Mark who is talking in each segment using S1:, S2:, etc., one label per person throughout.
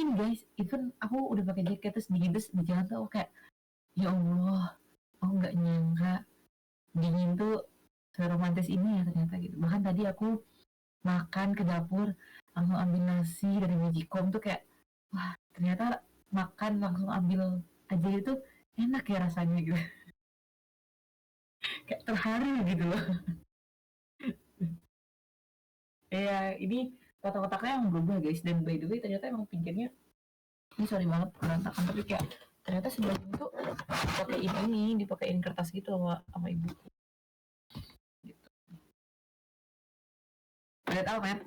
S1: dingin guys, even aku udah pakai jaket terus dingin, terus di jalan tuh aku kayak ya Allah, aku nggak nyangka dingin tuh seromantis ini ya ternyata gitu. Bahkan tadi aku makan ke dapur langsung ambil nasi dari Magicom tuh kayak wah ternyata makan langsung ambil aja itu enak ya rasanya gitu. Kayak terharu gitu loh. Ya ini kotak-kotaknya yang berubah guys, dan by the way ternyata emang pinggirnya ini sorry banget berantakan, tapi kayak ternyata sebelum itu dipakein kertas gitu sama ibu gitu. Udah tahu kan?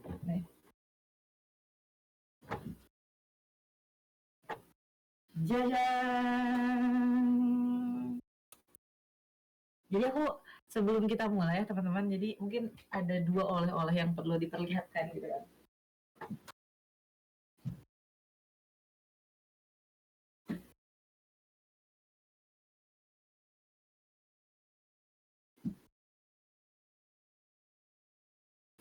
S1: Jajan. Jadi aku sebelum kita mulai ya teman-teman, jadi mungkin ada 2 oleh-oleh yang perlu diperlihatkan gitu kan.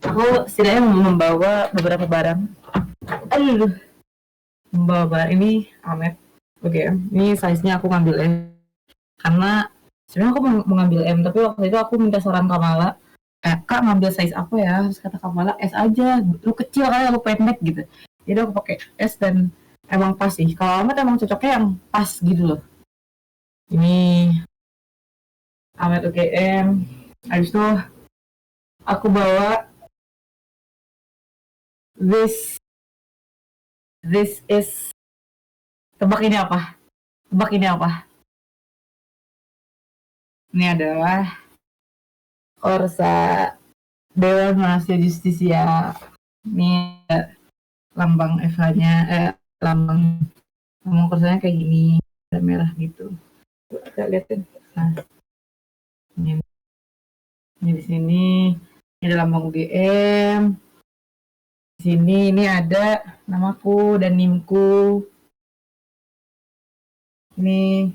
S1: Aku setidaknya membawa beberapa barang. Aduh, membawa barang ini Amet. Oke, ini size-nya aku ngambil M karena sebenarnya aku mau ngambil M, tapi waktu itu aku minta saran Kamala, Kak ngambil size apa ya? Terus kata Kamala S aja, lu kecil kali lu pendek gitu. Jadi aku pakai S dan emang pas sih. Kalau Amet emang cocoknya yang pas gitu loh. Ini Amet UGM. Habis itu aku bawa this is, tebak ini apa? Tebak ini apa? Ini adalah Korsa Dewan Mahasiswa Justisia. Ini lambang FH-nya, lambang kursanya kayak gini, ada merah gitu. Kita liatin. Nah, ini di sini, ini ada lambang UGM. Di sini ini ada namaku dan NIM-ku. Ini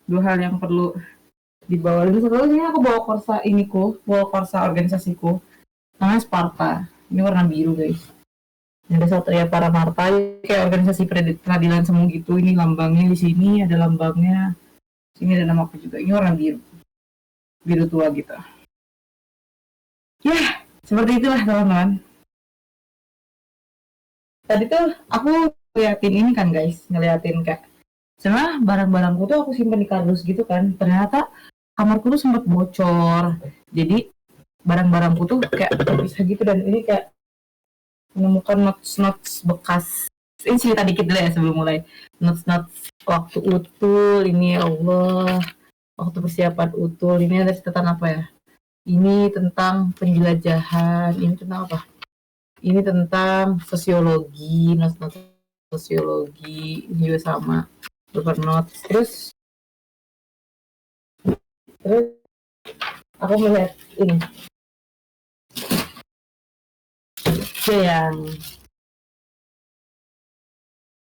S1: 2 hal yang perlu dibawa. Dan satunya aku bawa korsa organisasiku. Namanya Sparta. Ini warna biru guys. Ada Satria Paramarta, kayak organisasi peradilan semu gitu. Ini lambangnya di sini, ada lambangnya. Sini ada nama aku juga. Ini warna biru. Biru tua gitu. Ya, seperti itulah teman-teman. Tadi tuh aku ngeliatin ini kan guys, ngeliatin kayak sebenarnya barang-barangku tuh aku simpan di kardus gitu kan. Ternyata kamarku tuh sempat bocor. Jadi barang-barangku tuh kayak terpisah gitu, dan ini kayak menemukan notes-notes bekas. Ini cerita dikit dulu ya sebelum mulai. Notes-notes waktu utul ini, ya Allah, waktu persiapan utul ini ada catatan apa ya? Ini tentang penjelajahan, ini tentang apa? Ini tentang sosiologi, notes-notes sosiologi, ini juga sama, paper notes. Terus aku melihat ini yang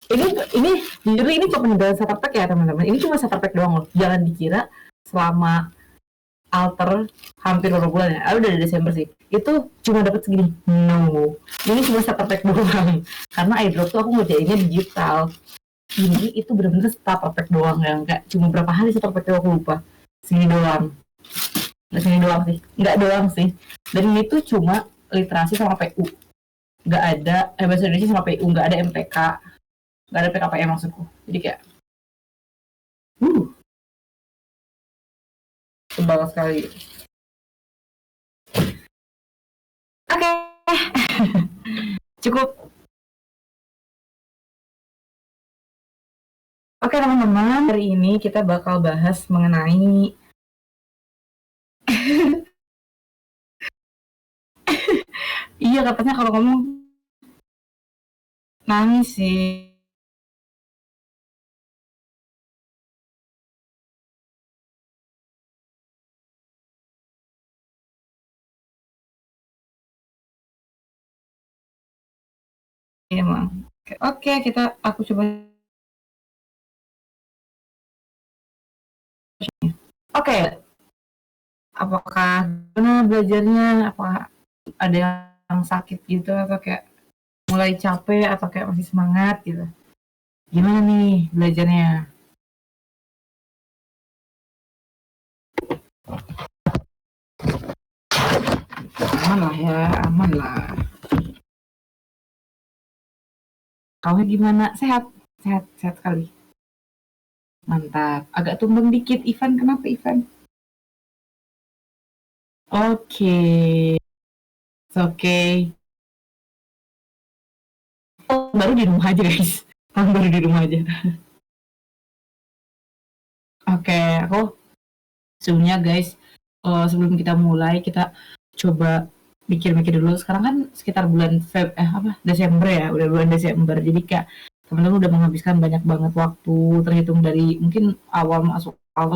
S1: ini jujur ini cuma peninggalan Saterpek ya teman-teman. Ini cuma Saterpek doang loh. Jangan dikira selama alter hampir berapa bulan ya. Udah dari Desember sih. Itu cuma dapat segini. No. Ini cuma Saterpek doang. Karena iDrop tuh aku ngerjainnya digital. Ini itu benar-benar Saterpek doang, yang kayak cuma berapa hari Saterpek doang, aku lupa. Segini doang. Nggak segini doang sih. Nggak doang sih. Dan ini tuh cuma literasi sama PU. Nggak ada bahasa Indonesia sama PU, nggak ada MPK, nggak ada PKPM maksudku. Jadi kayak tebal sekali. Oke. Cukup. Oke teman-teman, hari ini kita bakal bahas mengenai iya katanya kalau ngomong nangis sih. Emang. Oke, aku coba. Oke. Apakah gimana belajarnya? Apakah ada yang sakit gitu atau kayak mulai capek atau kayak masih semangat gitu? Gimana nih belajarnya? Aman lah ya, aman lah. Kamu gimana? Sehat? Sehat, sehat sekali. Mantap. Agak tumbang dikit, Ivan. Kenapa, Ivan? Oke. Oke. Oh, baru di rumah aja, guys. Kamu baru di rumah aja. Oke, aku sebelumnya, guys, sebelum kita mulai, kita coba mikir-mikir dulu. Sekarang kan sekitar bulan Desember ya, udah bulan Desember. Jadi kayak teman-teman udah menghabiskan banyak banget waktu, terhitung dari mungkin awal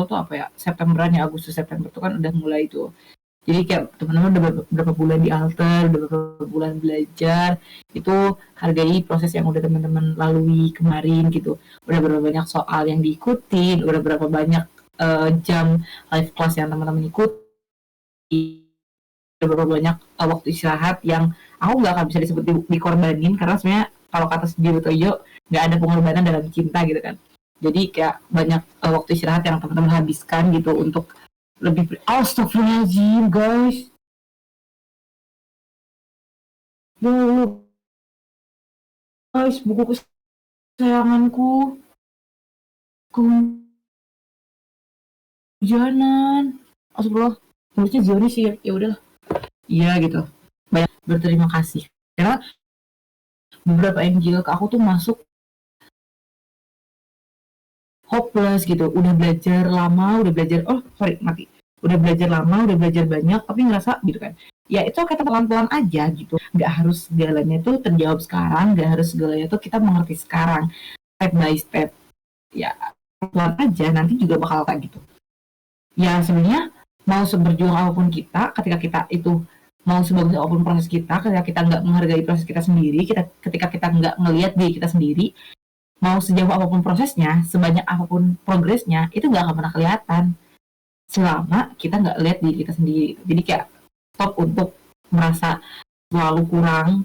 S1: tuh apa ya, Septemberan ya, Agustus September tuh kan udah mulai tuh. Jadi kayak teman-teman udah berapa bulan di alter, udah berapa bulan belajar, itu hargai proses yang udah teman-teman lalui kemarin gitu. Udah berapa banyak soal yang diikutin, udah berapa banyak jam live class yang teman-teman ikuti, udah berapa banyak waktu istirahat yang aku nggak akan bisa disebut dikorbanin, karena sebenarnya kalau kata Sejiro Toyo nggak ada pengorbanan dalam cinta gitu kan. Jadi kayak banyak waktu istirahat yang teman-teman habiskan gitu untuk lebih. Astagfirullahaladzim, guys. Dulu, guys, buku kesayanganku kehujanan. Astagfirullah, nulisnya Zioni sih, ya udah. Iya gitu. Banyak berterima kasih. Karena beberapa Angel ke aku tuh masuk hopeless gitu. Udah belajar lama, udah belajar lama, udah belajar banyak, tapi ngerasa gitu kan. Ya itu kita pelan-pelan aja gitu. Nggak harus segalanya tuh terjawab sekarang, nggak harus segalanya tuh kita mengerti sekarang. Step by step. Ya pelan aja, nanti juga bakal kayak gitu. Ya sebenarnya mau seberjuang apapun kita, ketika kita itu mau sebagus apapun proses kita, ketika kita nggak menghargai proses kita sendiri, ketika kita nggak ngelihat diri kita sendiri, mau sejauh apapun prosesnya, sebanyak apapun progresnya, itu nggak akan pernah kelihatan selama kita nggak lihat diri kita sendiri. Jadi kayak stop untuk merasa selalu kurang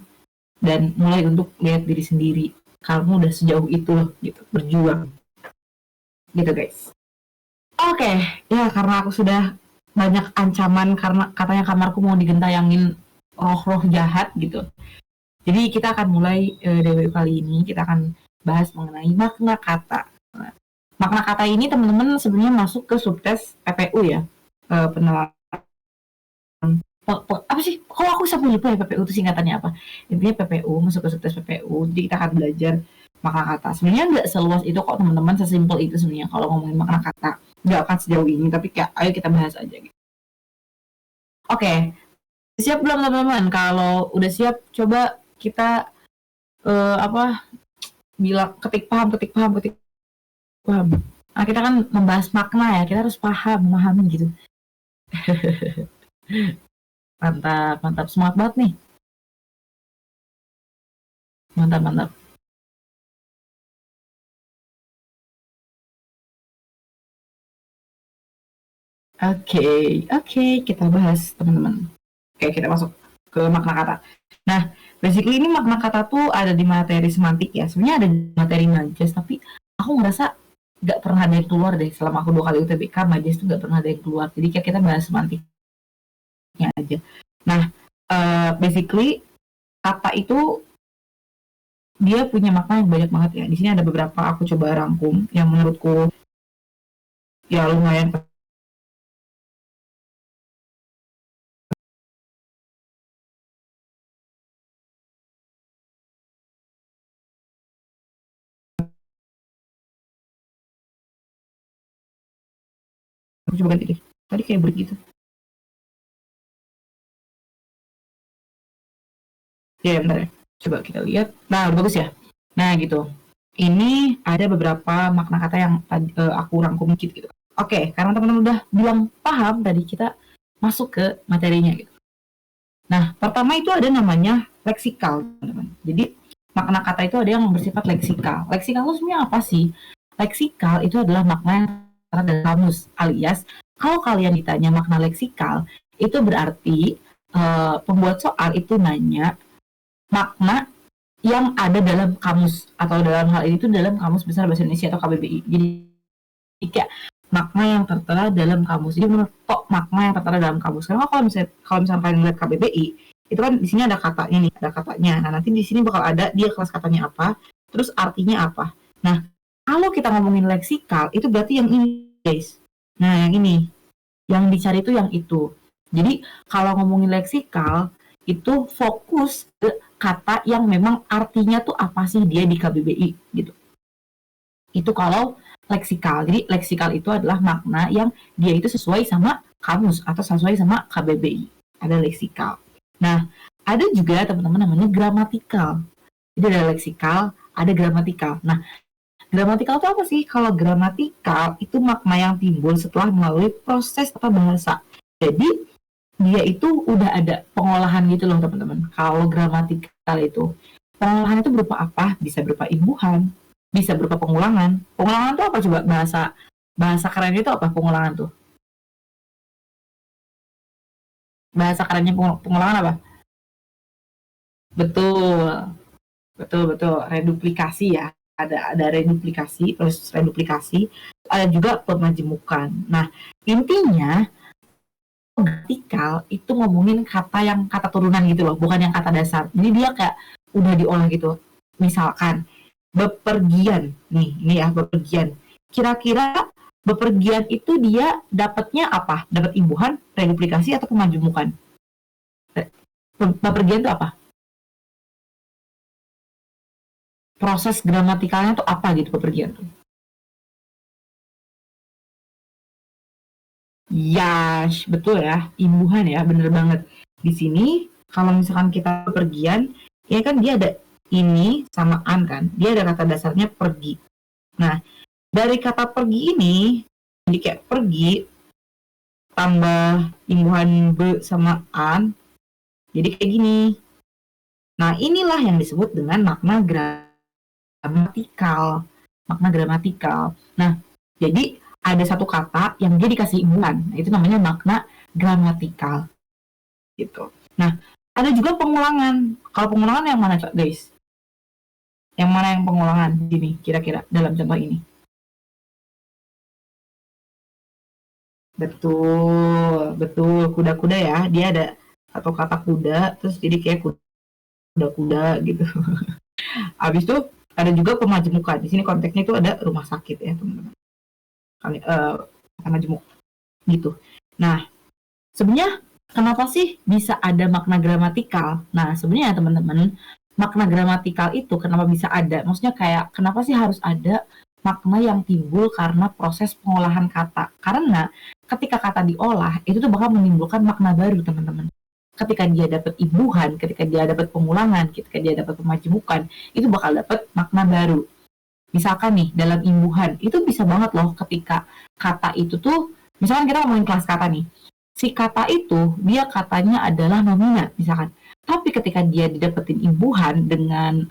S1: dan mulai untuk lihat diri sendiri. Kamu udah sejauh itu loh, gitu, berjuang. Gitu guys. Oke, ya karena aku sudah banyak ancaman karena katanya kamarku mau digentayangin roh-roh jahat gitu. Jadi kita akan mulai dari kali ini kita akan bahas mengenai makna kata. Nah, makna kata ini teman-teman sebenarnya masuk ke subtes PPU ya. Penerapan apa sih? Kalau aku sampai lupa ya PPU itu singkatannya apa. Intinya PPU masuk ke subtes PPU. Jadi kita akan belajar makna kata. Sebenarnya nggak seluas itu kok teman-teman, sesimpel itu sebenarnya kalau ngomongin makna kata. Nggak akan sejauh ini, tapi kayak ayo kita bahas aja gitu. Oke, siap belum teman-teman? Kalau udah siap, coba kita apa bilang ketik paham, ketik paham, ketik paham. Nah, kita kan membahas makna ya, kita harus paham, memahami gitu. Mantap, mantap, semangat banget nih. Mantap, mantap. Oke, oke, kita bahas teman-teman. Oke, kita masuk ke makna kata. Nah, basically ini makna kata tuh ada di materi semantik ya. Sebenarnya ada di materi majas, tapi aku ngerasa nggak pernah ada yang keluar deh selama aku 2 kali UTBK. Majas tuh nggak pernah ada yang keluar. Jadi kayak kita bahas semantiknya aja. Nah, basically kata itu dia punya makna yang banyak banget ya. Di sini ada beberapa aku coba rangkum yang menurutku ya lumayan. Aku coba ganti deh. Tadi kayak begitu. Ya, bentar ya. Coba kita lihat. Nah, udah bagus ya. Nah, gitu. Ini ada beberapa makna kata yang aku rangkum dikit gitu. Oke, karena teman-teman udah bilang paham, tadi kita masuk ke materinya gitu. Nah, pertama itu ada namanya leksikal, teman-teman. Jadi, makna kata itu ada yang bersifat leksikal. Leksikal itu sebenarnya apa sih? Leksikal itu adalah makna yang ada dalam kamus, alias kalau kalian ditanya makna leksikal, itu berarti pembuat soal itu nanya makna yang ada dalam kamus, atau dalam hal ini tuh dalam Kamus Besar Bahasa Indonesia atau KBBI. Jadi kayak makna yang tertera dalam kamus. Jadi menurut makna yang tertera dalam kamus. Karena kalau misalnya kalian lihat KBBI, itu kan di sini ada katanya nih, ada katanya. Nah, nanti di sini bakal ada dia kelas katanya apa, terus artinya apa. Nah, kalau kita ngomongin leksikal, itu berarti yang ini, guys. Nah, yang ini. Yang dicari itu yang itu. Jadi, kalau ngomongin leksikal, itu fokus ke kata yang memang artinya tuh apa sih dia di KBBI gitu. Itu kalau leksikal. Jadi leksikal itu adalah makna yang dia itu sesuai sama kamus atau sesuai sama KBBI. Ada leksikal. Nah, ada juga teman-teman namanya gramatikal. Jadi ada leksikal, ada gramatikal. Nah, gramatikal itu apa sih? Kalau gramatikal itu makna yang timbul setelah melalui proses tata bahasa. Jadi dia itu udah ada pengolahan gitu loh teman-teman. Kalau gramatikal itu pengolahan itu berupa apa? Bisa berupa imbuhan, bisa berupa pengulangan. Pengulangan itu apa coba, bahasa bahasa keren itu apa pengulangan tuh? Bahasa kerennya pengulangan apa? Betul, betul, betul. Reduplikasi ya. Ada reduplikasi, proses reduplikasi. Ada juga pemajemukan. Nah, intinya vertikal itu ngomongin kata yang kata turunan gitu loh, bukan yang kata dasar. Jadi dia kayak udah diolah gitu. Misalkan bepergian nih, ini ya bepergian. Kira-kira bepergian itu dia dapatnya apa? Dapat imbuhan, reduplikasi atau pemajumukan? Bepergian itu apa? Proses gramatikalnya tuh apa gitu bepergian tuh? Ya, betul ya, imbuhan ya, bener banget. Di sini kalau misalkan kita bepergian, ya kan dia ada ini sama an kan, dia ada kata dasarnya pergi. Nah, dari kata pergi ini, jadi kayak pergi tambah imbuhan be sama an, jadi kayak gini. Nah, inilah yang disebut dengan makna gramatikal. Makna gramatikal. Nah, jadi ada satu kata yang dia dikasih imbuhan. Nah, itu namanya makna gramatikal. Gitu. Nah, ada juga pengulangan. Kalau pengulangan yang mana, guys? Yang mana yang pengulangan gini kira-kira dalam contoh ini? Betul, betul. Kuda-kuda ya. Dia ada satu kata kuda, terus jadi kayak kuda-kuda gitu. Habis itu ada juga pemajemukan. Di sini konteksnya itu ada rumah sakit ya, teman-teman. Pemajemuk gitu. Nah, sebenarnya kenapa sih bisa ada makna gramatikal? Nah, sebenarnya teman-teman, makna gramatikal itu kenapa bisa ada? Maksudnya kayak kenapa sih harus ada makna yang timbul karena proses pengolahan kata? Karena ketika kata diolah, itu tuh bakal menimbulkan makna baru, teman-teman. Ketika dia dapat imbuhan, ketika dia dapat pengulangan, ketika dia dapat pemajemukan, itu bakal dapat makna baru. Misalkan nih, dalam imbuhan, itu bisa banget loh ketika kata itu tuh, misalkan kita ngomongin kelas kata nih, si kata itu, dia katanya adalah nomina, misalkan. Tapi ketika dia didapetin imbuhan dengan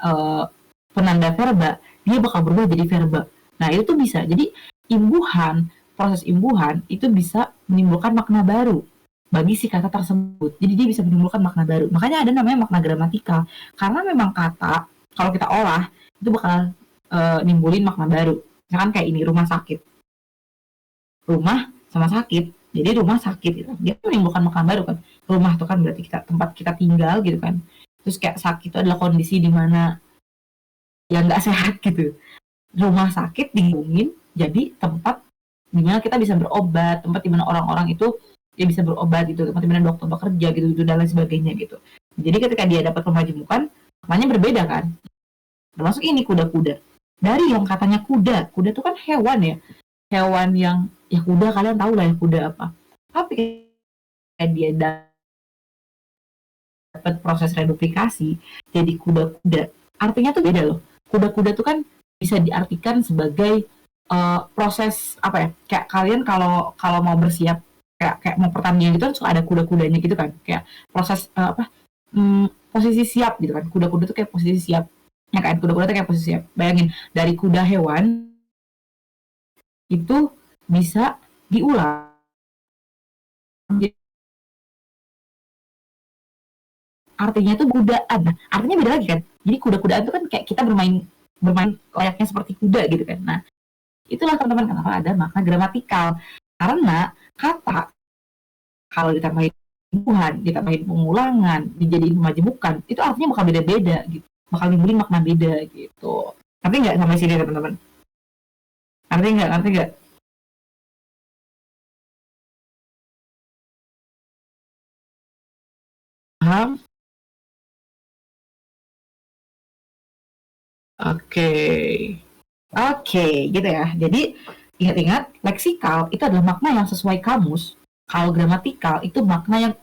S1: penanda verba, dia bakal berubah jadi verba. Nah, itu tuh bisa. Jadi, imbuhan, proses imbuhan, itu bisa menimbulkan makna baru bagi si kata tersebut. Jadi, dia bisa menimbulkan makna baru. Makanya ada namanya makna gramatikal. Karena memang kata, kalau kita olah, itu bakal nimbulin makna baru. Misalkan kayak ini, rumah sakit. Rumah sama sakit. Jadi rumah sakit gitu. Dia menimbulkan makna baru kan. Rumah itu kan berarti kita tempat kita tinggal gitu kan. Terus kayak sakit itu adalah kondisi di mana yang nggak sehat gitu. Rumah sakit dihubungin jadi tempat di mana kita bisa berobat, tempat di mana orang-orang itu dia bisa berobat gitu, tempat di mana dokter bekerja gitu dan lain sebagainya gitu. Jadi ketika dia dapat pemajemukan, maknanya berbeda kan. Termasuk ini kuda-kuda. Dari yang katanya kuda, kuda itu kan hewan ya, hewan yang ya kuda kalian tahu lah ya kuda apa. Tapi kayak dia dapat proses reduplikasi jadi kuda-kuda, artinya tuh beda loh. Kuda-kuda tuh kan bisa diartikan sebagai proses apa ya? Kayak kalian kalau kalau mau bersiap kayak mau pertandingan gitu kan suka ada kuda-kudanya gitu kan. Kayak proses apa? Posisi siap gitu kan. Kuda-kuda tuh kayak posisi siap. Ya kan, kuda-kuda tuh kayak posisi siap. Bayangin dari kuda hewan itu bisa diulang. Artinya itu kudaan. Nah, artinya beda lagi kan. Jadi kuda-kudaan itu kan kayak kita bermain bermain layaknya seperti kuda gitu kan. Nah, itulah teman-teman kenapa ada makna gramatikal. Karena kata kalau ditambahin tumbuhan, ditambahin pengulangan, dijadiin pemajemukan, itu artinya bakal beda-beda gitu. Bakal nimbulin makna beda gitu. Ngerti nggak sampai sini teman-teman? Ngerti nggak? Ngerti nggak? Paham? Oke. Oke, gitu ya. Jadi ingat-ingat, leksikal itu adalah makna yang sesuai kamus. Kalau gramatikal itu makna yang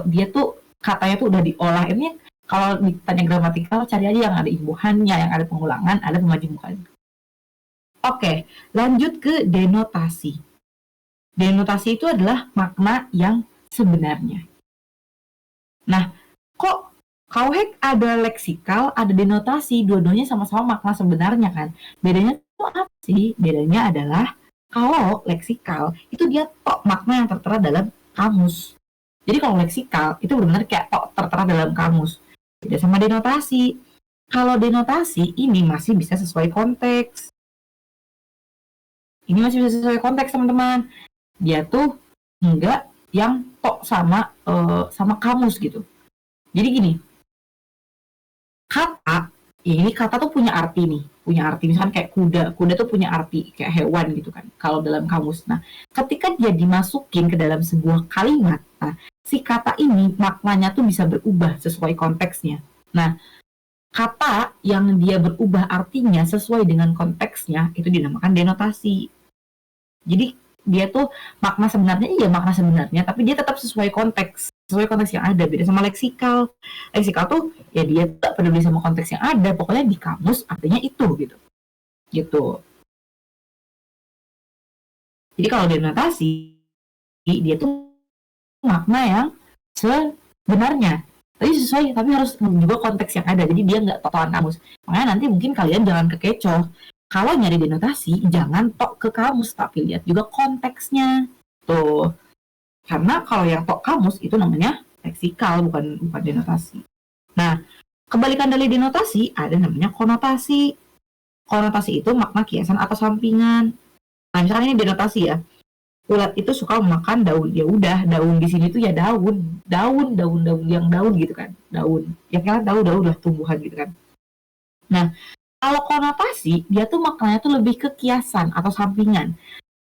S1: dia tuh katanya tuh udah diolah. Ini kalau ditanya gramatikal cari aja yang ada imbuhannya, yang ada pengulangan, ada pemajemukan. Oke, lanjut ke denotasi. Denotasi itu adalah makna yang sebenarnya. Nah, kok Kauhek ada leksikal, ada denotasi, dua-duanya sama-sama makna sebenarnya kan. Bedanya itu apa sih? Bedanya adalah kalau leksikal itu dia tok makna yang tertera dalam kamus. Jadi kalau leksikal itu benar-benar kayak tok tertera dalam kamus. Beda sama denotasi. Kalau denotasi ini masih bisa sesuai konteks. Ini masih bisa sesuai konteks teman-teman. Dia tuh enggak yang tok sama sama kamus gitu. Jadi gini, kata ini kata tuh punya arti nih, punya arti misalkan kayak kuda tuh punya arti kayak hewan gitu kan kalau dalam kamus. Nah, ketika dia dimasukin ke dalam sebuah kalimat, nah, si kata ini maknanya tuh bisa berubah sesuai konteksnya. Nah, kata yang dia berubah artinya sesuai dengan konteksnya itu dinamakan denotasi. Jadi dia tuh makna sebenarnya iya makna sebenarnya, tapi dia tetap sesuai konteks yang ada. Beda sama leksikal. Leksikal tuh ya dia tak peduli sama konteks yang ada, pokoknya di kamus artinya itu gitu. Gitu. Jadi kalau denotasi dia tuh makna yang sebenarnya. Tapi sesuai, tapi harus juga konteks yang ada. Jadi dia nggak totokan kamus. Makanya nanti mungkin kalian jangan kekecoh. Kalau nyari denotasi, jangan tok ke kamus, tapi lihat juga konteksnya. Tuh. Karena kalau yang tok kamus itu namanya leksikal, bukan denotasi. Nah, kebalikan dari denotasi ada namanya konotasi. Konotasi itu makna kiasan atau sampingan. Nah, misalkan ini denotasi ya. Ulat itu suka makan daun. Ya udah, daun di sini tuh ya daun yang daun gitu kan. Daun. Ya kan daun lah tumbuhan gitu kan. Nah, kalau konotasi, dia tuh maknanya tuh lebih ke kiasan atau sampingan.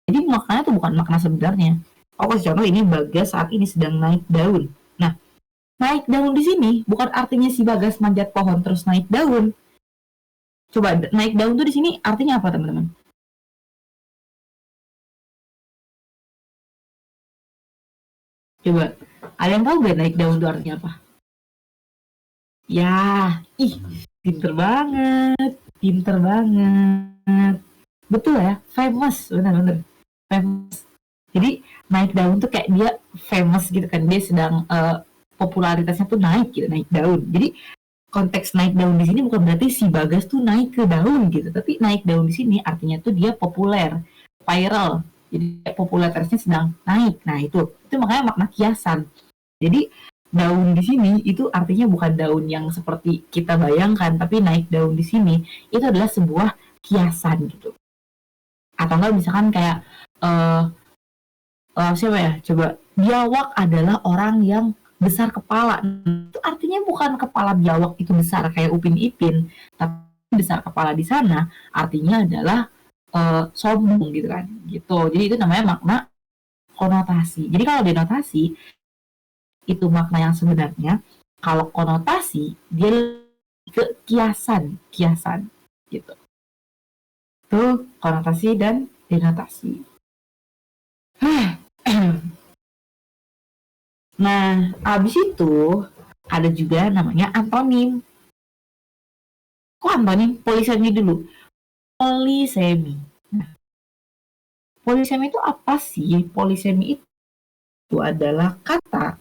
S1: Jadi maknanya tuh bukan makna sebenarnya. Aku kasih contoh ini Bagas saat ini sedang naik daun. Nah, naik daun di sini bukan artinya si Bagas manjat pohon terus naik daun. Coba naik daun tuh di sini artinya apa teman-teman? Coba, ada yang tahu gak naik daun itu artinya apa? Ya, ih, pinter banget, pinter banget. Betul ya, famous, benar-benar famous. Jadi naik daun tuh kayak dia famous gitu kan, dia sedang popularitasnya tuh naik gitu, naik daun. Jadi konteks naik daun di sini bukan berarti si Bagas tuh naik ke daun gitu, tapi naik daun di sini artinya tuh dia populer, viral. Jadi popularitasnya sedang naik. Nah, itu makanya makna kiasan. Jadi daun di sini itu artinya bukan daun yang seperti kita bayangkan, tapi naik daun di sini itu adalah sebuah kiasan gitu. Atau enggak misalkan kayak siapa ya? Coba biawak adalah orang yang besar kepala. Itu artinya bukan kepala biawak itu besar kayak Upin Ipin, tapi besar kepala di sana artinya adalah sombong gitu kan. Gitu. Jadi itu namanya makna konotasi. Jadi kalau denotasi itu makna yang sebenarnya, kalau konotasi dia ke kiasan gitu. Itu konotasi dan denotasi. Nah, abis itu ada juga namanya antonim. Kok antonim? Polisemi dulu. Polisemi. Nah, polisemi itu apa sih? Polisemi itu adalah kata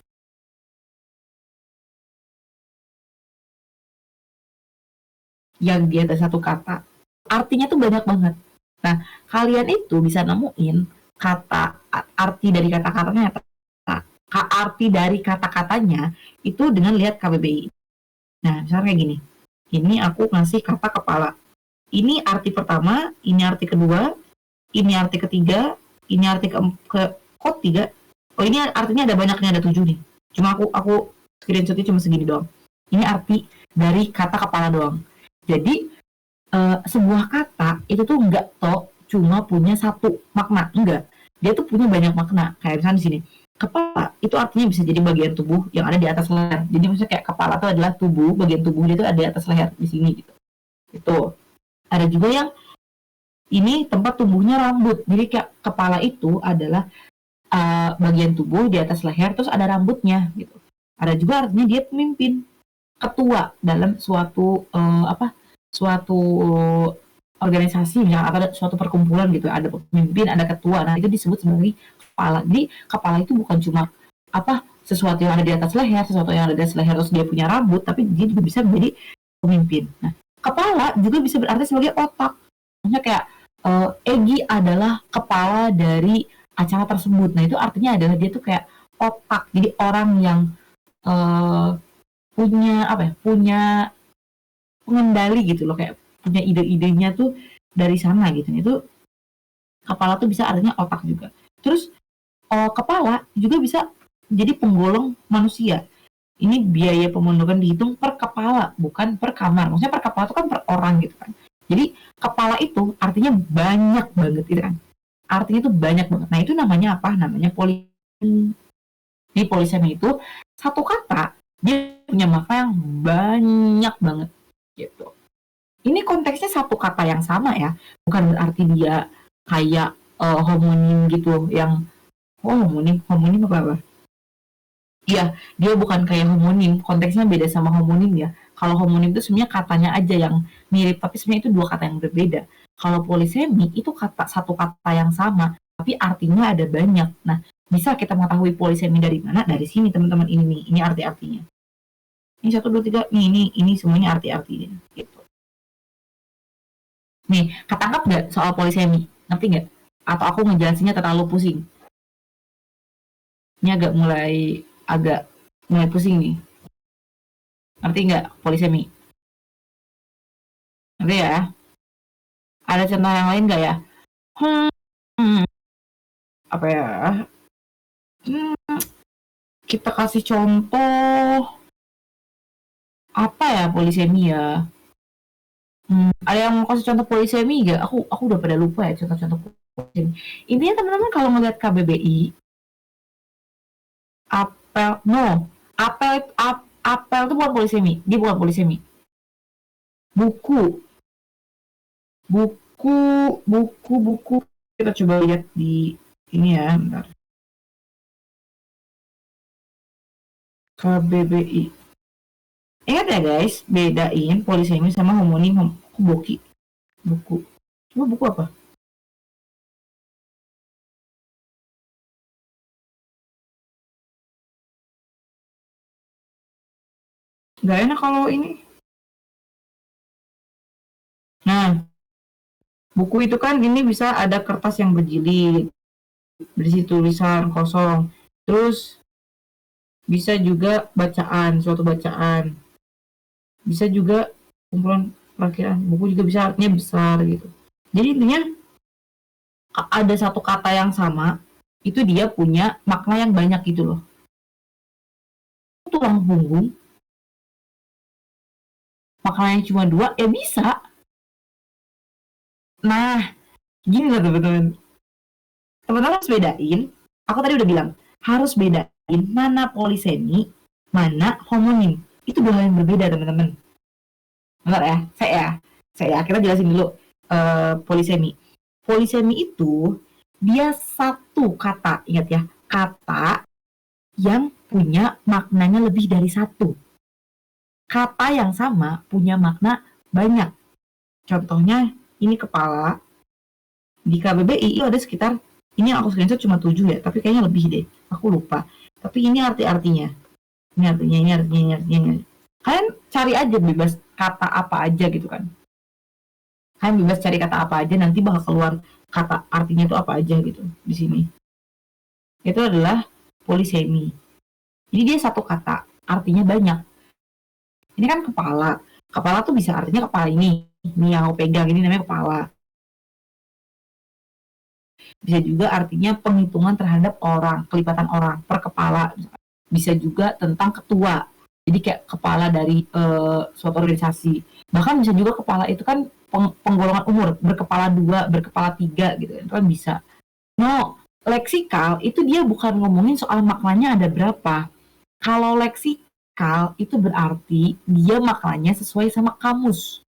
S1: yang dia ada satu kata. Artinya tuh banyak banget. Nah, kalian itu bisa nemuin kata arti dari kata-katanya arti dari kata-katanya itu dengan lihat KBBI. Nah, misalnya kayak gini. Ini aku ngasih kata kepala. Ini arti pertama, ini arti kedua, ini arti ketiga, ini arti kok tiga. Oh ini artinya ada banyaknya, ada 7 nih. Cuma aku screenshotnya cuma segini doang. Ini arti dari kata kepala doang. Jadi sebuah kata itu tuh nggak cuma punya satu makna, enggak. Dia tuh punya banyak makna. Kayak misalnya di sini, kepala itu artinya bisa jadi bagian tubuh yang ada di atas leher. Jadi maksudnya kayak kepala itu adalah tubuh, bagian tubuh dia itu ada di atas leher di sini gitu. Itu. Ada juga yang ini tempat tumbuhnya rambut. Jadi kayak kepala itu adalah bagian tubuh di atas leher terus ada rambutnya gitu. Ada juga artinya dia pemimpin, ketua dalam suatu suatu organisasi misalnya atau ada suatu perkumpulan gitu, ada pemimpin, ada ketua. Nah, itu disebut sebagai kepala. Jadi kepala itu bukan cuma sesuatu yang ada di atas leher, sesuatu yang ada di atas leher terus dia punya rambut, tapi dia juga bisa menjadi pemimpin. Nah, kepala juga bisa berarti sebagai otak. Maksudnya kayak Egi adalah kepala dari acara tersebut. Nah, itu artinya adalah dia tuh kayak otak. Jadi orang yang punya pengendali gitu loh, kayak punya ide-idenya tuh dari sana gitu. Itu kepala tuh bisa artinya otak juga. Terus kepala juga bisa jadi penggolong manusia. Ini biaya pemondokan dihitung per kepala, bukan per kamar. Maksudnya per kepala itu kan per orang gitu kan. Jadi kepala itu artinya banyak banget gitu kan. Artinya itu banyak banget. Nah itu namanya apa? Namanya polisemi. Di polisemi itu satu kata dia punya makna yang banyak banget gitu. Ini konteksnya satu kata yang sama ya, bukan berarti dia kayak homonim gitu yang homonim apa? Iya, dia bukan kayak homonim, konteksnya beda sama homonim ya. Kalau homonim itu sebenarnya katanya aja yang mirip, tapi sebenarnya itu dua kata yang berbeda. Kalau polisemi itu satu kata yang sama, tapi artinya ada banyak. Nah, bisa kita mengetahui polisemi dari mana? Dari sini teman-teman, ini arti-artinya. Ini 1, 2, 3, ini semuanya arti-artinya gitu. Nih, ketangkap nggak soal polisemi? Ngerti nggak? Atau aku ngejelasinnya terlalu pusing? Ini agak mulai pusing nih. Ngerti nggak polisemi? Ngerti ya? Ada contoh yang lain nggak ya? Apa ya? Kita kasih contoh apa ya polisemi ya? Ada yang mau kasih contoh polisemi nggak? Aku udah pada lupa ya contoh-contoh polisemi. Intinya teman-teman kalau ngeliat KBBI, apel itu bukan polisemi, dia bukan polisemi. Buku, kita coba lihat di ini ya, bentar. KBBI. Ingat ya guys, bedain polisemi sama homonim. Buku. Coba buku apa? Gak enak kalau ini. Nah, buku itu kan ini bisa ada kertas yang berjilid, berisi tulisan kosong. Terus bisa juga suatu bacaan. Bisa juga kumpulan perakiran. Buku juga bisa artinya besar gitu. Jadi intinya ada satu kata yang sama, itu dia punya makna yang banyak gitu loh. Tulang punggung, maknanya cuma 2, ya bisa. Nah, gini loh teman-teman. Teman-teman harus bedain, aku tadi udah bilang, harus bedain mana polisemi, mana homonim. Itu dua hal yang berbeda teman-teman. Bentar ya, kita jelasin dulu polisemi. Polisemi itu dia satu kata, ingat ya, kata yang punya maknanya lebih dari satu. Kata yang sama punya makna banyak. Contohnya ini kepala. Di KBBI itu ada sekitar, ini yang aku screenshot cuma 7 ya, tapi kayaknya lebih deh. Aku lupa. Tapi ini artinya. Ini artinya. Kalian cari aja bebas kata apa aja gitu kan. Kalian bebas cari kata apa aja, nanti bakal keluar kata artinya itu apa aja gitu di sini. Itu adalah polisemi. Jadi dia satu kata, artinya banyak. Ini kan kepala. Kepala tuh bisa artinya kepala ini yang aku pegang ini namanya kepala. Bisa juga artinya penghitungan terhadap orang, kelipatan orang per kepala. Bisa juga tentang ketua. Jadi kayak kepala dari suatu organisasi. Bahkan bisa juga kepala itu kan penggolongan umur, berkepala 2, berkepala 3 gitu. Itu kan bisa. No, leksikal itu dia bukan ngomongin soal maknanya ada berapa. Kalau leksikal itu berarti dia maknanya sesuai sama kamus.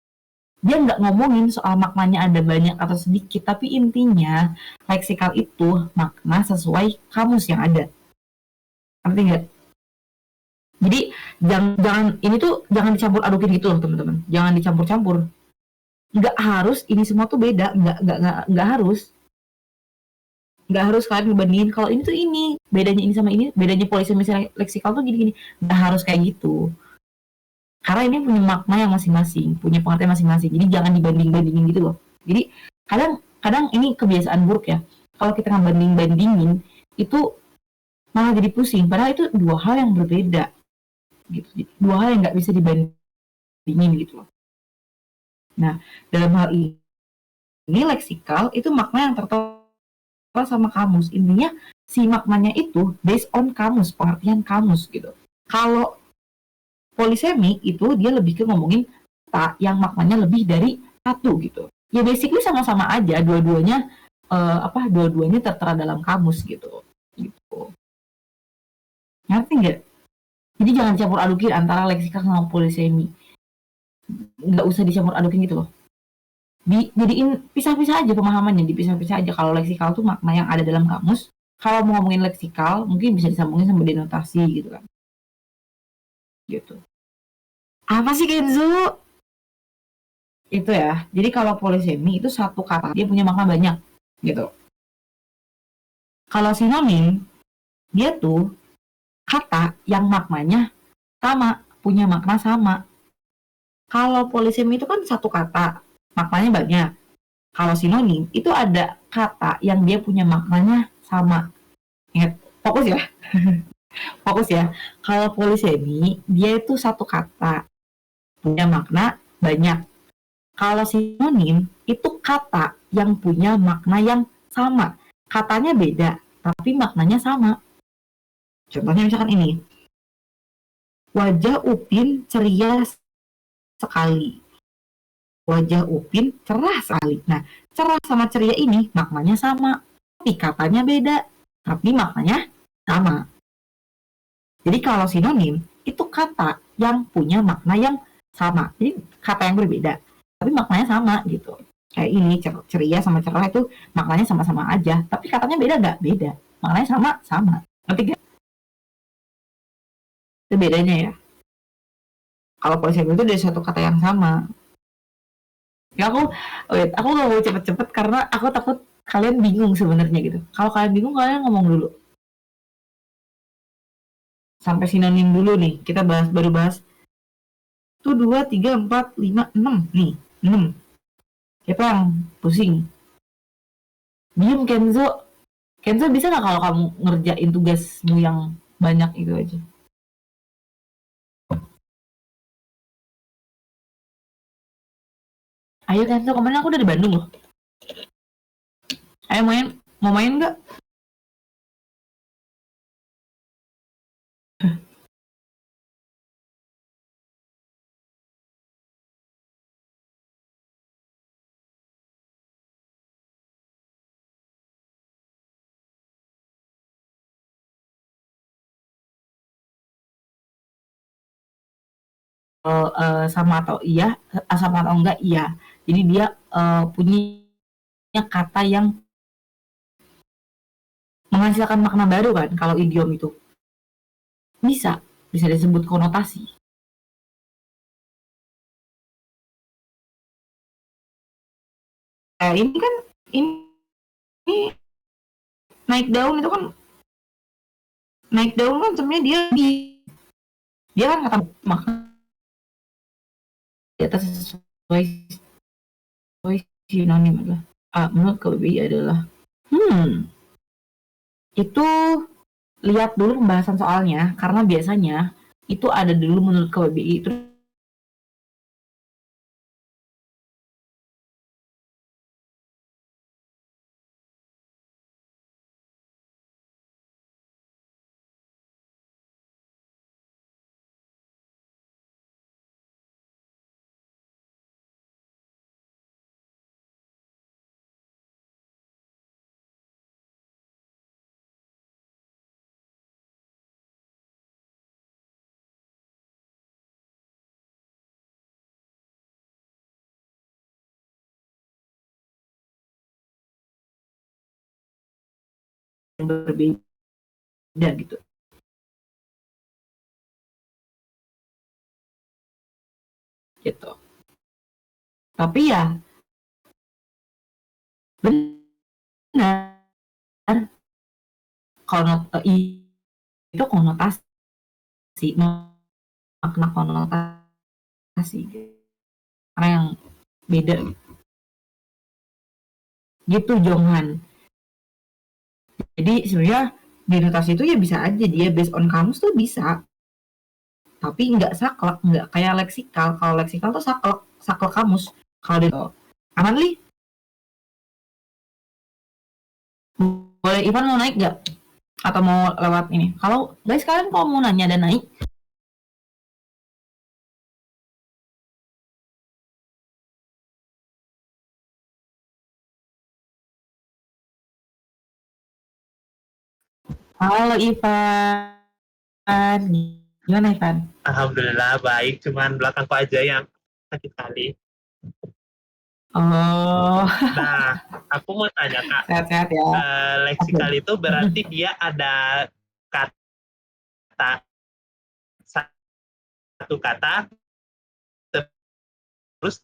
S1: Dia nggak ngomongin soal maknanya ada banyak atau sedikit, tapi intinya leksikal itu makna sesuai kamus yang ada. Ngerti nggak? Jadi jangan ini tuh jangan dicampur adukin gitu loh teman-teman. Jangan dicampur-campur. Nggak harus ini semua tuh beda, nggak harus. Nggak harus kalian ngebandingin kalau ini tuh ini bedanya ini sama ini, bedanya polisi misalnya leksikal tuh gini-gini. Nggak harus kayak gitu. Karena ini punya makna yang masing-masing, punya pengertian masing-masing. Jadi jangan dibanding-bandingin gitu loh. Jadi kadang ini kebiasaan buruk ya. Kalau kita ngebanding-bandingin itu malah jadi pusing. Padahal itu dua hal yang berbeda. Gitu. Dua hal yang nggak bisa dibandingin gitu loh. Nah, dalam hal ini leksikal itu makna yang tertera sama kamus. Intinya si maknanya itu based on kamus, pengertian kamus gitu. Kalau polisemi itu dia lebih ke ngomongin kata yang maknanya lebih dari satu gitu. Ya basically sama-sama aja, dua-duanya dua-duanya tertera dalam kamus gitu. Gitu. Ngerti nggak? Jadi jangan campur adukin antara leksikal sama polisemi. Nggak usah dicampur adukin gitu loh. Jadiin pisah-pisah aja pemahamannya, dipisah-pisah aja. Kalau leksikal tuh makna yang ada dalam kamus. Kalau mau ngomongin leksikal, mungkin bisa disambungin sama denotasi gitu kan. Gitu. Apa sih Kenzo? Itu ya. Jadi kalau polisemi itu satu kata dia punya makna banyak gitu. Kalau sinonim dia tuh kata yang maknanya sama, punya makna sama. Kalau polisemi itu kan satu kata, maknanya banyak. Kalau sinonim itu ada kata yang dia punya maknanya sama. Ingat, fokus ya. Fokus ya. Kalau polisemi dia itu satu kata, punya makna banyak. Kalau sinonim itu kata yang punya makna yang sama. Katanya beda, tapi maknanya sama. Contohnya misalkan ini. Wajah Upin ceria sekali. Wajah Upin cerah sekali. Nah, cerah sama ceria ini maknanya sama. Tapi katanya beda. Tapi maknanya sama. Jadi kalau sinonim, itu kata yang punya makna yang sama. Jadi kata yang berbeda. Tapi maknanya sama gitu. Kayak ini ceria sama cerah itu maknanya sama-sama aja, tapi katanya beda nggak? Beda. Maknanya sama. Ngerti gak? Itu bedanya ya. Kalau polisemi itu dari satu kata yang sama. Ya aku nggak mau cepet-cepet karena aku takut kalian bingung sebenarnya gitu. Kalau kalian bingung kalian ngomong dulu. Sampai sinonim dulu nih. Kita baru bahas. Itu 2, 3, 4, 5, 6 nih. 6. Siapa yang pusing? Diem Kenzo. Kenzo bisa nggak kalau kamu ngerjain tugasmu yang banyak itu aja? Ayo Kenzo, kemarin aku udah di Bandung loh. Ayo main, mau main nggak? Sama atau iya, sama atau enggak iya. Jadi dia punya kata yang menghasilkan makna baru kan kalau idiom itu. Bisa disebut konotasi. Ini kan ini naik daun kan sebenarnya dia kan kata makna di atas sesuai sinonim adalah menurut KBBI adalah itu lihat dulu pembahasan soalnya karena biasanya itu ada dulu menurut KBBI itu berbeda gitu. Gitu. Tapi ya benar kalau itu konotasi makna konotasi karena yang beda gitu Jonghan. Jadi sebenarnya denotasi itu ya bisa aja dia based on kamus tuh bisa, tapi nggak saklek, nggak kayak leksikal. Kalau leksikal tuh saklek, saklek kamus. Kalau di aman li, boleh Ivan mau naik nggak? Atau mau lewat ini? Kalau guys kalian kalau mau nanya dan naik, halo Ivan, gimana Ivan?
S2: Alhamdulillah baik, cuman belakangku aja yang sakit kali.
S1: Oh,
S2: Nah, aku mau tanya Kak,
S1: sehat-sehat ya.
S2: leksikal itu berarti dia ada kata satu kata, terus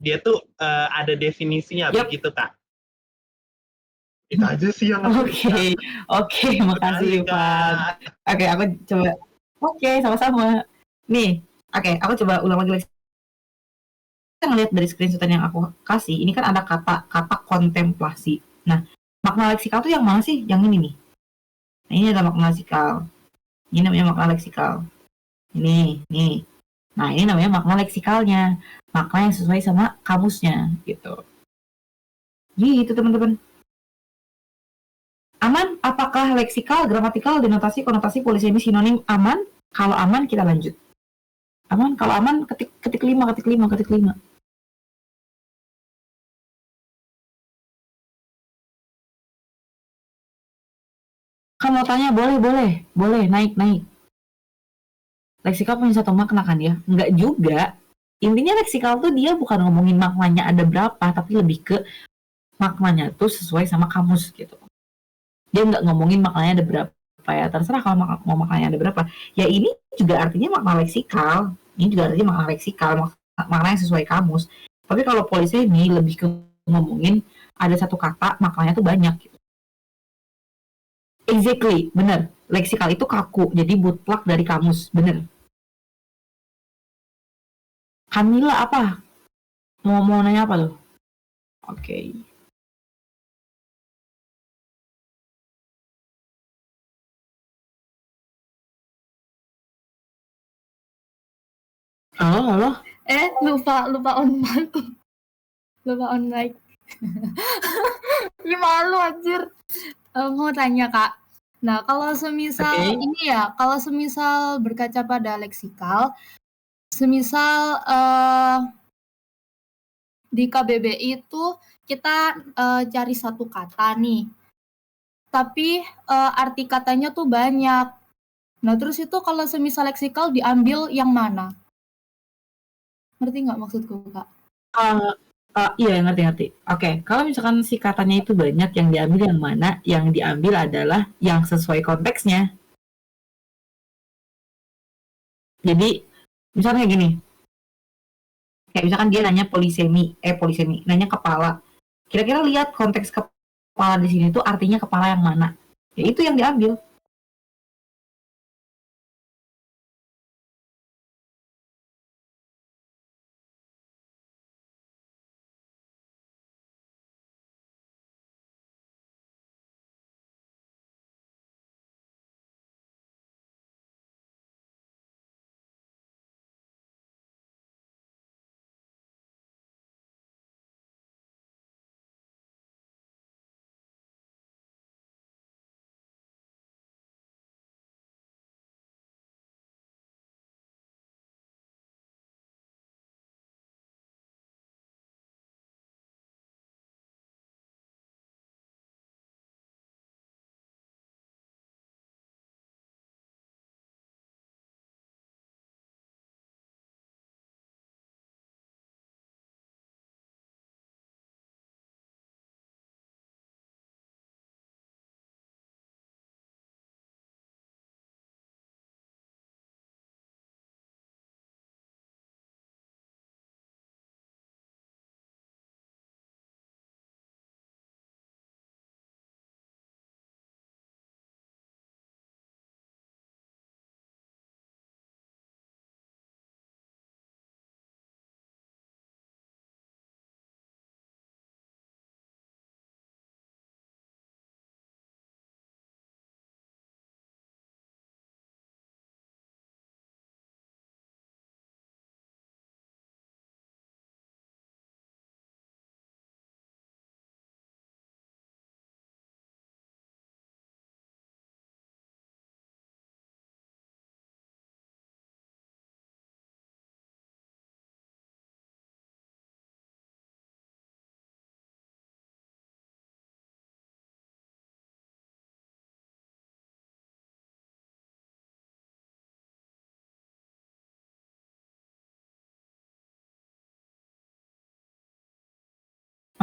S2: dia tuh ada definisinya,
S1: Yap.
S2: begitu Kak? Itu aja sih yang aku
S1: Oke,
S2: bisa.
S1: oke, makasih
S2: Makasih
S1: Ivan.
S2: Kak.
S1: Oke, aku coba. Oke, sama-sama. Nih, oke, aku coba ulang lagi. Kita ngelihat dari screenshot yang aku kasih, ini kan ada kata kontemplasi. Nah, makna leksikal tuh yang mana sih? Yang ini nih. Nah, ini ada makna leksikal. Ini namanya makna leksikal. Ini, nih. Nah, ini namanya makna leksikalnya. Makna yang sesuai sama kamusnya, gitu. Gitu, teman-teman. Aman? Apakah leksikal, gramatikal, denotasi, konotasi, polisemi, sinonim aman? Kalau aman, kita lanjut. Aman? Kalau aman, ketik 5, ketik 5, ketik 5. Kamu mau tanya, boleh, boleh. Boleh, naik, naik. Leksikal punya satu makna kan ya? Enggak juga. Intinya leksikal tuh dia bukan ngomongin maknanya ada berapa, tapi lebih ke maknanya tuh sesuai sama kamus gitu. Dia nggak ngomongin maknanya ada berapa ya, terserah kalau mau maknanya ada berapa. Ya ini juga artinya makna leksikal. Ini juga artinya makna leksikal, makna yang sesuai kamus. Tapi kalau polisemi lebih ke ngomongin ada satu kata maknanya tuh banyak gitu. Exactly, bener. Leksikal itu kaku, jadi butlak dari kamus, bener. Kamila apa? Mau nanya apa tuh? Oke. Okay. Halo, halo.
S3: Lupa on mic. Lupa on mic. Ini malu anjir. Mau tanya Kak. Nah, kalau semisal ini ya, kalau semisal berkaca pada leksikal, semisal di KBBI itu kita cari satu kata nih, tapi arti katanya tuh banyak. Nah, terus itu kalau semisal leksikal diambil yang mana? Ngerti nggak maksudku, Kak?
S1: Iya, ngerti-ngerti. Oke, kalau misalkan si katanya itu banyak, yang diambil yang mana? Yang diambil adalah yang sesuai konteksnya. Jadi, misalnya gini, kayak misalkan dia nanya polisemi, nanya kepala. Kira-kira lihat konteks kepala di sini tuh artinya kepala yang mana? Ya itu yang diambil.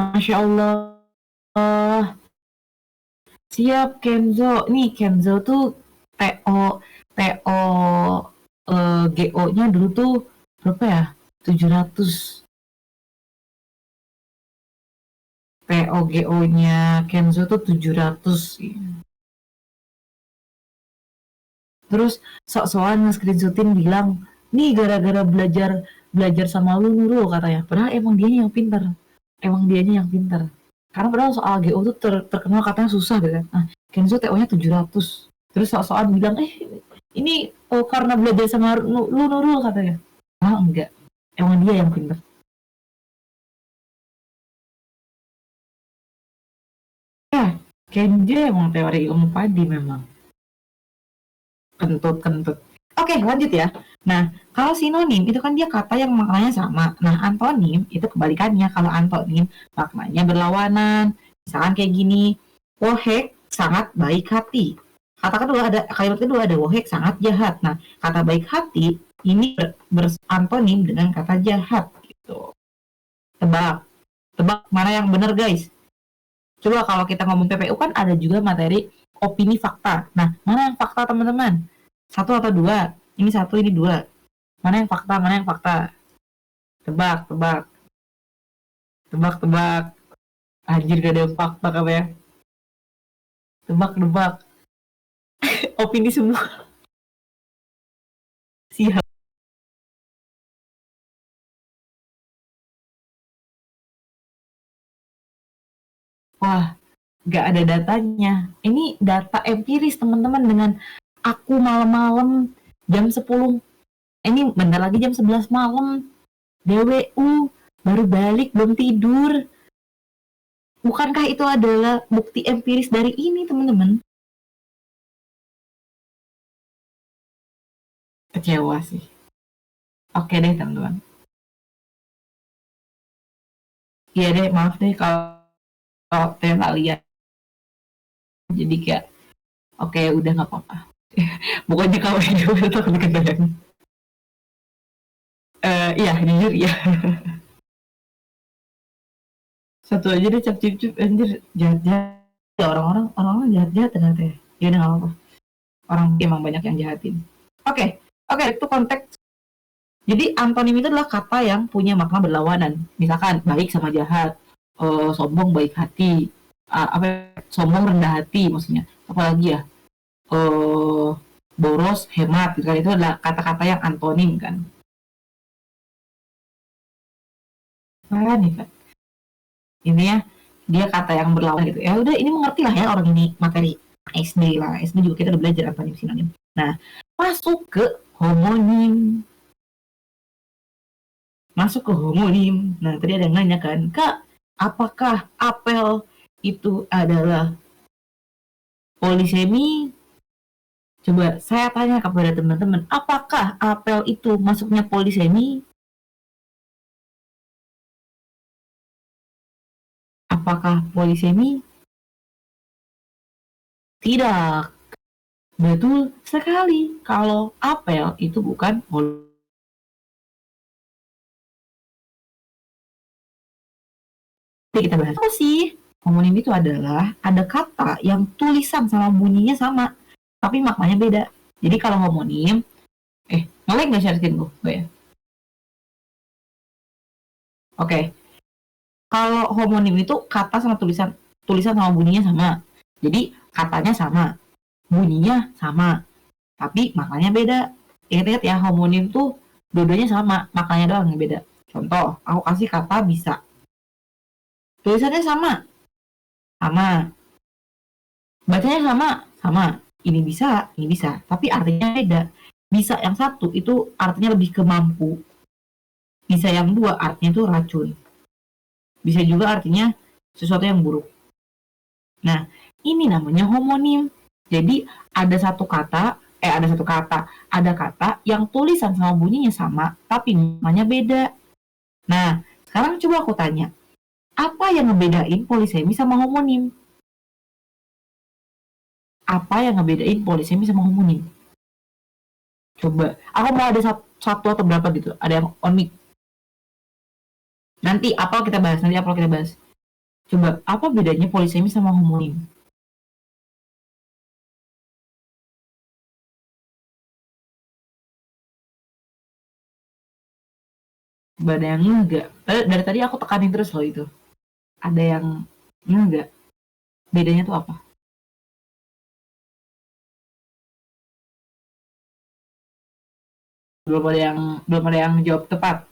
S1: Masya Allah. Siap Kenzo. Nih Kenzo tuh TO TO GO-nya dulu tuh berapa ya? 700. TO GO-nya Kenzo tuh 700. Terus sok-sokan nge-screenshotin bilang, nih gara-gara belajar sama lu Nurul katanya. Padahal emang dianya yang pintar. Emang dianya yang pintar. Karena padahal soal GO tuh terkenal katanya susah gitu kan. Nah, Kenzo TO-nya 700. Terus sok-sokan bilang, ini karena belajar sama lu Nurul katanya. Ah enggak. Emang dia yang pintar. Ya, Kenzo emang teori ilmu padi memang. Kentut. Oke, lanjut ya. Nah, kalau sinonim itu kan dia kata yang maknanya sama. Nah, antonim itu kebalikannya. Kalau antonim maknanya berlawanan. Misalkan kayak gini, Wohek sangat baik hati. Kalimat kedua ada Wohek sangat jahat. Nah, kata baik hati ini berantonim dengan kata jahat gitu. Tebak mana yang benar guys? Coba kalau kita ngomong PPU kan ada juga materi opini fakta. Nah, mana yang fakta teman-teman? Satu atau dua? Ini satu, ini dua. Mana yang fakta, mana yang fakta? Tebak. Anjir gak ada yang fakta apa ya? Tebak. Opini semua. Siap. Wah, gak ada datanya. Ini data empiris teman-teman dengan aku malam-malam jam 10. Ini bentar lagi jam 11 malam. DWU baru balik belum tidur. Bukankah itu adalah bukti empiris dari ini teman-teman? Kecewa sih. Oke deh teman-teman. Iya deh, maaf deh kalau nggak lihat. Jadi kayak, oke udah nggak apa-apa. Pokoknya kalau itu takut ketayang. Iya, jujur ya. Satu aja deh cap cip anjir jahat-jahat. Ya, orang-orang jahat-jahat ternyata ya. Ya udah nggak apa-apa. Orang emang banyak yang jahatin. Oke, itu konteks. Jadi antonim itu adalah kata yang punya makna berlawanan. Misalkan baik sama jahat, sombong baik hati, sombong rendah hati maksudnya. Apalagi ya, boros hemat gitu kan. Itu adalah kata-kata yang antonim kan. Nah, nih kan. Ini ya, dia kata yang berlawanan gitu. Ya udah ini mengerti lah ya orang ini materi SD lah. SD juga kita udah belajar antonim sinonim. Nah, masuk ke homonim. Nah, tadi ada yang nanya kan, Kak, apakah apel itu adalah polisemi? Coba saya tanya kepada teman-teman, apakah apel itu masuknya polisemi? Apakah polisemi? Tidak. Betul sekali. Kalau apel itu bukan polisemi. Kita bahas apa sih? Homonim itu adalah ada kata yang tulisan sama bunyinya sama, tapi maknanya beda. Jadi kalau homonim, nge-lag nggak share screen gue? Ya? Oke. Kalau homonim itu kata sama tulisan sama bunyinya sama. Jadi katanya sama, bunyinya sama, tapi maknanya beda. Ingat-ingat ya, homonim tuh dua-duanya sama, maknanya doang yang beda. Contoh, aku kasih kata bisa. Tulisannya sama. Bacanya sama. Ini bisa. Tapi artinya beda. Bisa yang satu itu artinya lebih ke mampu. Bisa yang dua artinya itu racun. Bisa juga artinya sesuatu yang buruk. Nah, ini namanya homonim. Jadi ada kata yang tulisan sama bunyinya sama, tapi namanya beda. Nah, sekarang coba aku tanya, apa yang ngebedain polisemi sama homonim? Coba, aku mau ada satu atau berapa gitu, ada yang on mic. Nanti apa kita bahas? Coba, apa bedanya polisemi sama homonim? Coba ada yang enggak? Dari tadi aku tekanin terus loh itu. Ada yang enggak? Bedanya tuh apa? Belum ada yang jawab tepat.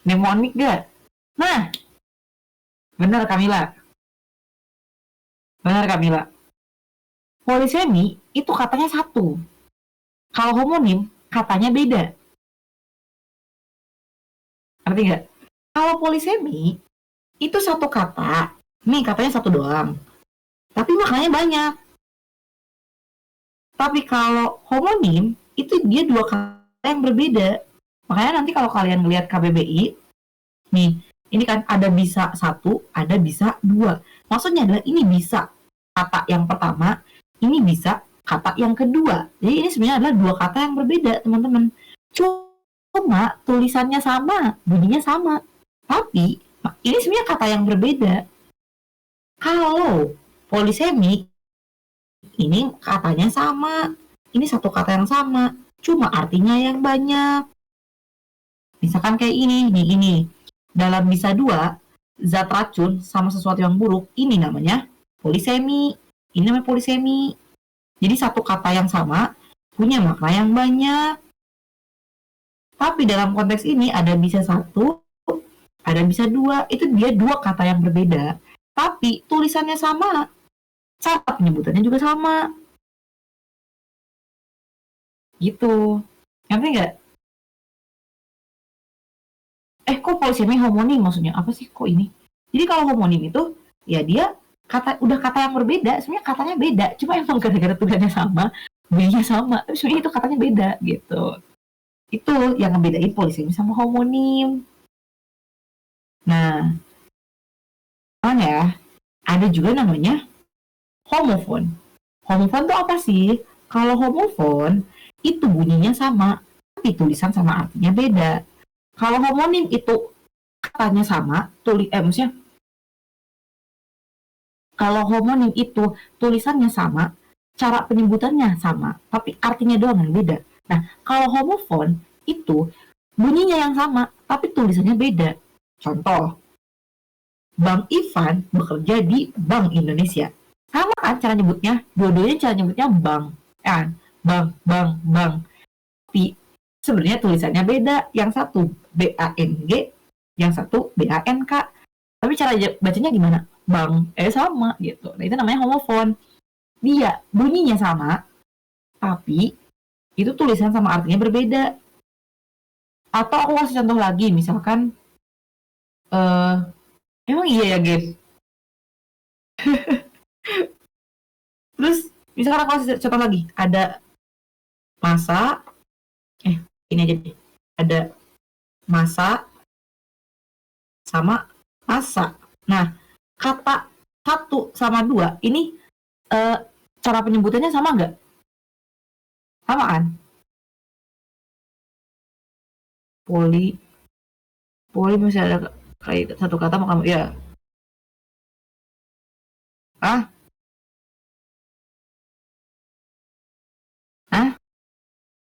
S1: Mnemonik gak? Nah, benar Kamila. Benar Kamila. Polisemi itu katanya satu. Kalau homonim katanya beda. Ngerti nggak? Kalau polisemi itu satu kata, nih katanya satu doang. Tapi maknanya banyak. Tapi kalau homonim itu dia dua kata yang berbeda. Makanya nanti kalau kalian ngelihat KBBI, nih, ini kan ada bisa satu, ada bisa dua. Maksudnya adalah ini bisa kata yang pertama, ini bisa kata yang kedua. Jadi ini sebenarnya adalah dua kata yang berbeda, teman-teman. Cuma tulisannya sama, bunyinya sama. Tapi ini sebenarnya kata yang berbeda. Kalau polisemi, ini katanya sama. Ini satu kata yang sama, cuma artinya yang banyak. Misalkan kayak ini. Dalam bisa dua, zat racun sama sesuatu yang buruk, ini namanya polisemi. Ini namanya polisemi. Jadi satu kata yang sama, punya makna yang banyak. Tapi dalam konteks ini ada bisa satu, ada bisa dua. Itu dia dua kata yang berbeda. Tapi tulisannya sama. Cara penyebutannya juga sama. Gitu. Ngerti nggak? Kok polisemi homonim maksudnya? Apa sih kok ini? Jadi kalau homonim itu, ya dia udah kata yang berbeda, sebenarnya katanya beda. Cuma emang gara-gara tulisannya sama, bunyinya sama. Tapi sebenarnya itu katanya beda gitu. Itu yang ngebedain polisemi sama homonim. Nah, mana ya? Ada juga namanya homofon. Homofon itu apa sih? Kalau homofon itu bunyinya sama, tapi tulisan sama artinya beda. Kalau homonim itu katanya sama, maksudnya kalau homonim itu tulisannya sama, cara penyebutannya sama, tapi artinya doang yang beda. Nah, kalau homofon itu bunyinya yang sama, tapi tulisannya beda. Contoh, Bang Ivan bekerja di Bank Indonesia. Sama kan cara nyebutnya? Dua-duanya cara nyebutnya Bang. Kan? Bang. Tapi sebenarnya tulisannya beda. Yang satu BANG, yang satu BANK. Tapi cara bacanya gimana? Bang, sama gitu. Nah, itu namanya homofon. Dia bunyinya sama, tapi itu tulisan sama artinya berbeda. Atau aku kasih contoh lagi, misalkan emang iya ya, guys. Terus misalkan aku kasih contoh lagi, ada masa, ini aja deh, ada masa sama masa. Nah, kata satu sama dua ini cara penyebutannya sama nggak? Sama kan? Poli masih ada kayak satu kata sama kamu ya.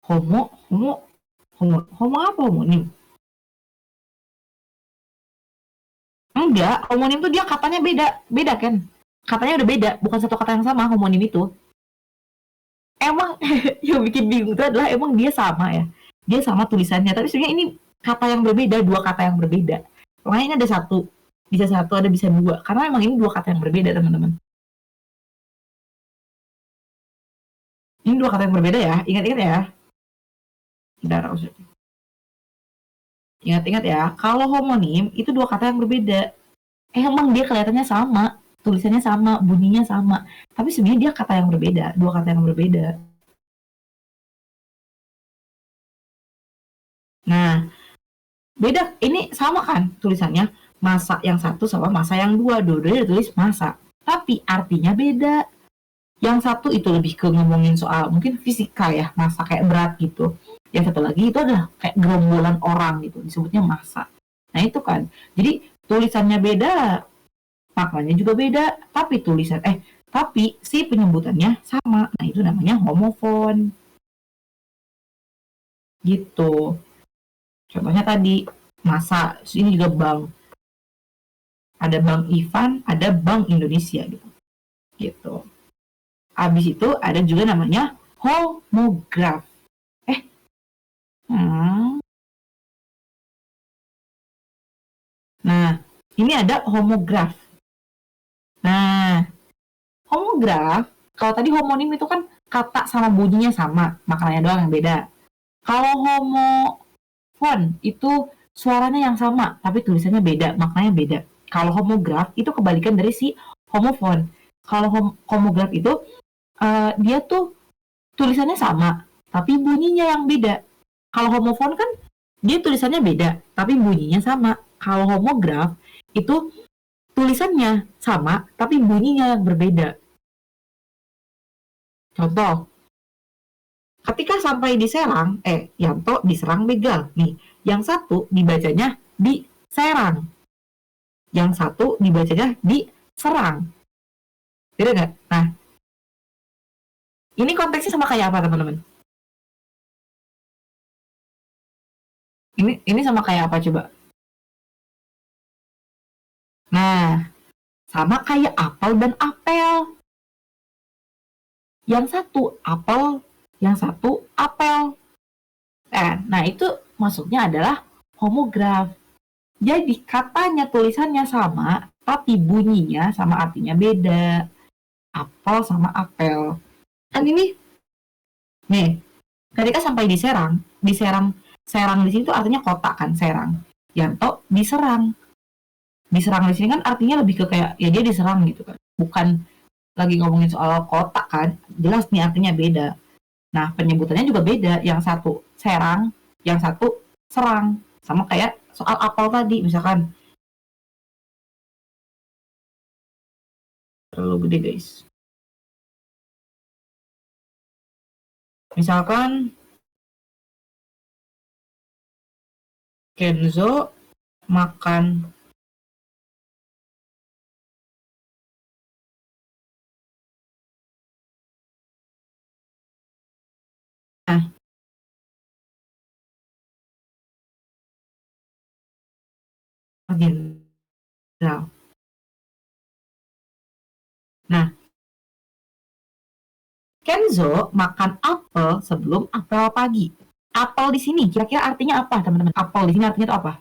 S1: Homo apa homonim? Enggak, homonim tuh dia katanya beda kan? Katanya udah beda, bukan satu kata yang sama homonim itu. Emang yang bikin bingung itu adalah emang dia sama ya. Dia sama tulisannya, tapi sebenarnya ini kata yang berbeda, dua kata yang berbeda. Makanya ini ada satu, bisa satu, ada bisa dua. Karena emang ini dua kata yang berbeda, teman-teman. Ini dua kata yang berbeda ya, ingat-ingat ya. Ingat-ingat ya, kalau homonim itu dua kata yang berbeda. Emang dia kelihatannya sama, tulisannya sama, bunyinya sama. Tapi sebenarnya dia kata yang berbeda, dua kata yang berbeda. Nah, beda, ini sama kan tulisannya. Masa yang satu sama masa yang dua, dua-duanya ditulis masa. Tapi artinya beda. Yang satu itu lebih ke ngomongin soal mungkin fisika ya, masa kayak berat gitu. Yang satu lagi itu adalah kayak gerombolan orang gitu, disebutnya massa. Nah itu kan, jadi tulisannya beda, maknanya juga beda, tapi si penyebutannya sama. Nah, itu namanya homofon. Gitu. Contohnya tadi, masa, ini juga bank. Ada Bank Ivan, ada Bank Indonesia gitu. Gitu. Habis itu ada juga namanya homograf. Nah, ini ada homograf. Nah, homograf, kalau tadi homonim itu kan kata sama bunyinya sama, maknanya doang yang beda. Kalau homofon itu suaranya yang sama, tapi tulisannya beda, maknanya beda. Kalau homograf itu kebalikan dari si homofon. Kalau homograf itu dia tuh tulisannya sama, tapi bunyinya yang beda. Kalau homofon kan dia tulisannya beda, tapi bunyinya sama. Kalau homograf itu tulisannya sama, tapi bunyinya yang berbeda. Contoh, ketika sampai di Serang, Yanto diserang begal. Nih, yang satu dibacanya diserang. Yang satu dibacanya diserang. Beda nggak? Nah, ini konteksnya sama kayak apa, teman-teman? Ini sama kayak apa coba? Nah, sama kayak apel dan apel. Yang satu apel, yang satu apel. Nah, itu maksudnya adalah homograf. Jadi katanya tulisannya sama, tapi bunyinya sama artinya beda. Apel sama apel. Kan ini, nih, ketika sampai di Serang, Serang di sini tuh artinya kota kan, Serang. Yanto diserang. Diserang di sini kan artinya lebih ke kayak, ya dia diserang gitu kan. Bukan lagi ngomongin soal kota kan, jelas nih artinya beda. Nah, penyebutannya juga beda. Yang satu Serang, yang satu serang. Sama kayak soal apel tadi, misalkan. Terlalu gede, guys. Misalkan Kenzo makan jenderal. Nah, Kenzo makan apel sebelum apel pagi. Apel di sini kira-kira artinya apa, teman-teman? Apel di sini artinya itu apa?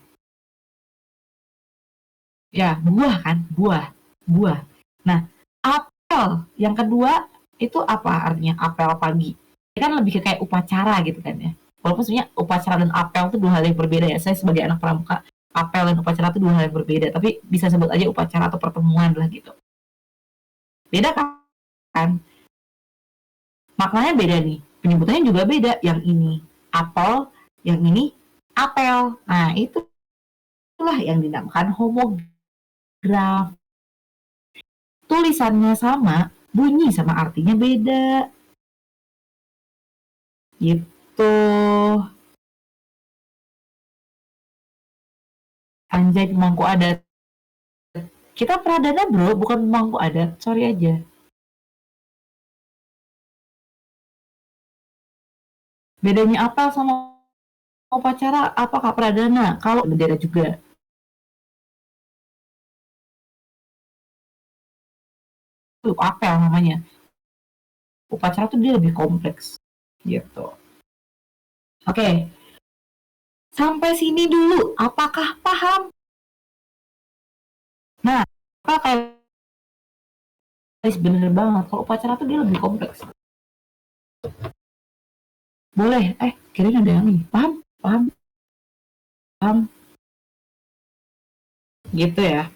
S1: Ya, buah kan? Buah. Nah, apel yang kedua itu apa artinya? Apel pagi. Ini kan lebih ke kayak upacara gitu kan ya. Walaupun sebenarnya upacara dan apel itu dua hal yang berbeda ya. Saya sebagai anak pramuka, apel dan upacara itu dua hal yang berbeda. Tapi bisa sebut aja upacara atau pertemuan lah gitu. Beda kan? Maknanya beda nih. Penyebutannya juga beda. Yang ini apel, yang ini apel. Nah, itulah yang dinamakan homograf. Tulisannya sama, bunyi sama artinya beda. Gitu. Anjay, pemangku adat. Kita pradana bro, bukan pemangku adat. Sorry aja. Bedanya apa sama upacara? Apakah pradana? Kalau bendera juga. Itu apel namanya. Upacara tuh dia lebih kompleks. Gitu. Oke. Sampai sini dulu. Apakah paham? Nah, apa kayak bener banget. Kalau upacara tuh dia lebih kompleks. Boleh. Kirain ada yang ini. Paham? Gitu ya.